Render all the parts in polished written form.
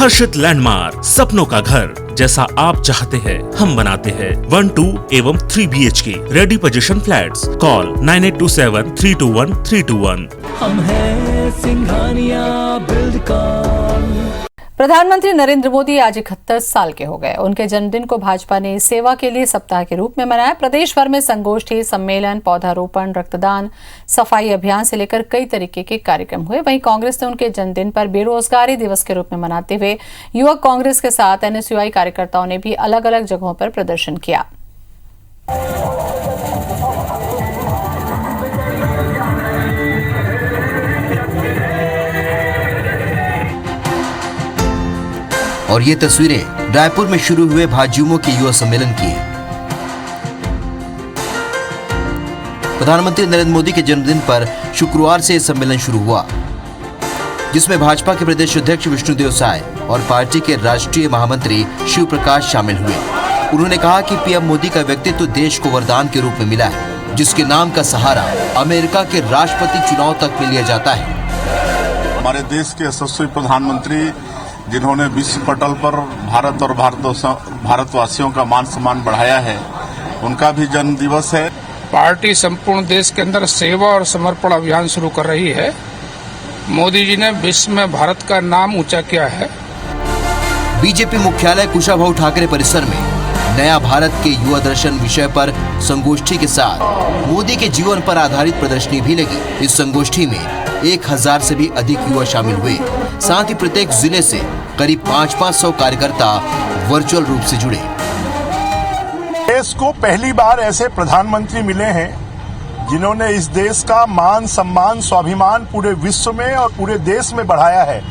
हर्षित landmark, सपनों का घर जैसा आप चाहते हैं हम बनाते हैं। 1, 2 एवं 3 BHK ready position flats. Call 9827321321। हम हैं सिंघानिया बिल्डकॉन। प्रधानमंत्री नरेंद्र मोदी आज 71 साल के हो गए। उनके जन्मदिन को भाजपा ने सेवा के लिए सप्ताह के रूप में मनाया। प्रदेश भर में संगोष्ठी, सम्मेलन, पौधारोपण, रक्तदान, सफाई अभियान से लेकर कई तरीके के कार्यक्रम हुए। वहीं कांग्रेस ने उनके जन्मदिन पर बेरोजगारी दिवस के रूप में मनाते हुए युवक कांग्रेस के साथ NSUI कार्यकर्ताओं ने भी अलग अलग जगहों पर प्रदर्शन किया। और ये तस्वीरें रायपुर में शुरू हुए भाजयुमो के युवा सम्मेलन की है। प्रधानमंत्री नरेंद्र मोदी के जन्मदिन पर शुक्रवार से सम्मेलन शुरू हुआ, जिसमें भाजपा के प्रदेश अध्यक्ष विष्णुदेव साय और पार्टी के राष्ट्रीय महामंत्री शिव प्रकाश शामिल हुए। उन्होंने कहा कि पीएम मोदी का व्यक्तित्व देश को वरदान के रूप में मिला है, जिसके नाम का सहारा अमेरिका के राष्ट्रपति चुनाव तक में लिया जाता है। हमारे देश के यशस्वी प्रधानमंत्री, जिन्होंने विश्व पटल पर भारत और भारतवासियों का मान सम्मान बढ़ाया है, उनका भी जन्म दिवस है। पार्टी संपूर्ण देश के अंदर सेवा और समर्पण अभियान शुरू कर रही है। मोदी जी ने विश्व में भारत का नाम ऊंचा किया है। बीजेपी मुख्यालय कुशाभाऊ ठाकरे परिसर में नया भारत के युवा दर्शन विषय पर संगोष्ठी के साथ मोदी के जीवन पर आधारित प्रदर्शनी भी लगी। इस संगोष्ठी में 1000 से भी अधिक युवा शामिल हुए। साथ ही प्रत्येक जिले से करीब 500 कार्यकर्ता वर्चुअल रूप से जुड़े। देश को पहली बार ऐसे प्रधानमंत्री मिले हैं जिन्होंने इस देश का मान सम्मान स्वाभिमान पूरे विश्व में और पूरे देश में बढ़ाया है।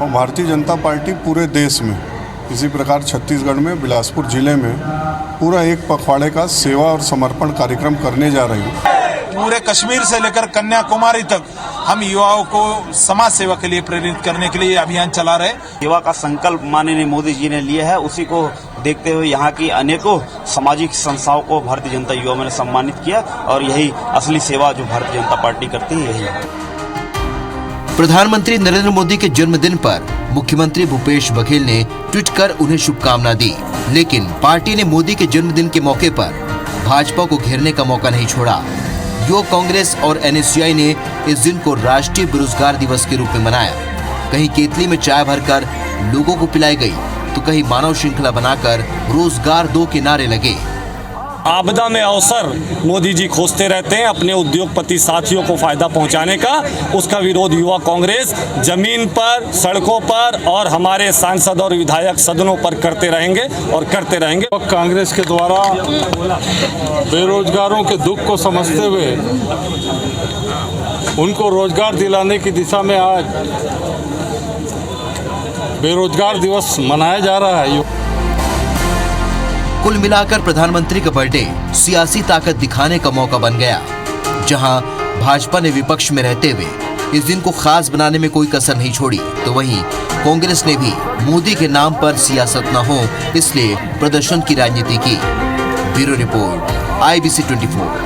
और भारतीय जनता पार्टी पूरे देश में, इसी प्रकार छत्तीसगढ़ में बिलासपुर जिले में पूरा एक पखवाड़े का सेवा और समर्पण कार्यक्रम करने जा रही है। पूरे कश्मीर से लेकर कन्याकुमारी तक हम युवाओं को समाज सेवा के लिए प्रेरित करने के लिए अभियान चला रहे। सेवा का संकल्प माननीय मोदी जी ने लिया है, उसी को देखते हुए यहाँ की अनेकों सामाजिक संस्थाओं को भारतीय जनता युवा ने सम्मानित किया और यही असली सेवा जो भारतीय जनता पार्टी करती है यही है। प्रधानमंत्री नरेंद्र मोदी के जन्मदिन पर मुख्यमंत्री भूपेश बघेल ने ट्वीट कर उन्हें शुभकामना दी, लेकिन पार्टी ने मोदी के जन्मदिन के मौके पर भाजपा को घेरने का मौका नहीं छोड़ा। युवक कांग्रेस और NSUI ने इस दिन को राष्ट्रीय बेरोजगार दिवस के रूप में मनाया। कहीं केतली में चाय भरकर लोगों को पिलाई गई, तो कहीं मानव श्रृंखला बनाकर रोजगार दो के नारे लगे। आपदा में अवसर मोदी जी खोजते रहते हैं अपने उद्योगपति साथियों को फायदा पहुंचाने का। उसका विरोध युवा कांग्रेस जमीन पर, सड़कों पर और हमारे सांसद और विधायक सदनों पर करते रहेंगे और करते रहेंगे। कांग्रेस के द्वारा बेरोजगारों के दुख को समझते हुए उनको रोजगार दिलाने की दिशा में आज बेरोजगार दिवस मनाया जा रहा है। कुल मिलाकर प्रधानमंत्री का बर्थडे सियासी ताकत दिखाने का मौका बन गया। जहां भाजपा ने विपक्ष में रहते हुए इस दिन को खास बनाने में कोई कसर नहीं छोड़ी, तो वहीं कांग्रेस ने भी मोदी के नाम पर सियासत न हो इसलिए प्रदर्शन की राजनीति की। Bureau report, IBC 24।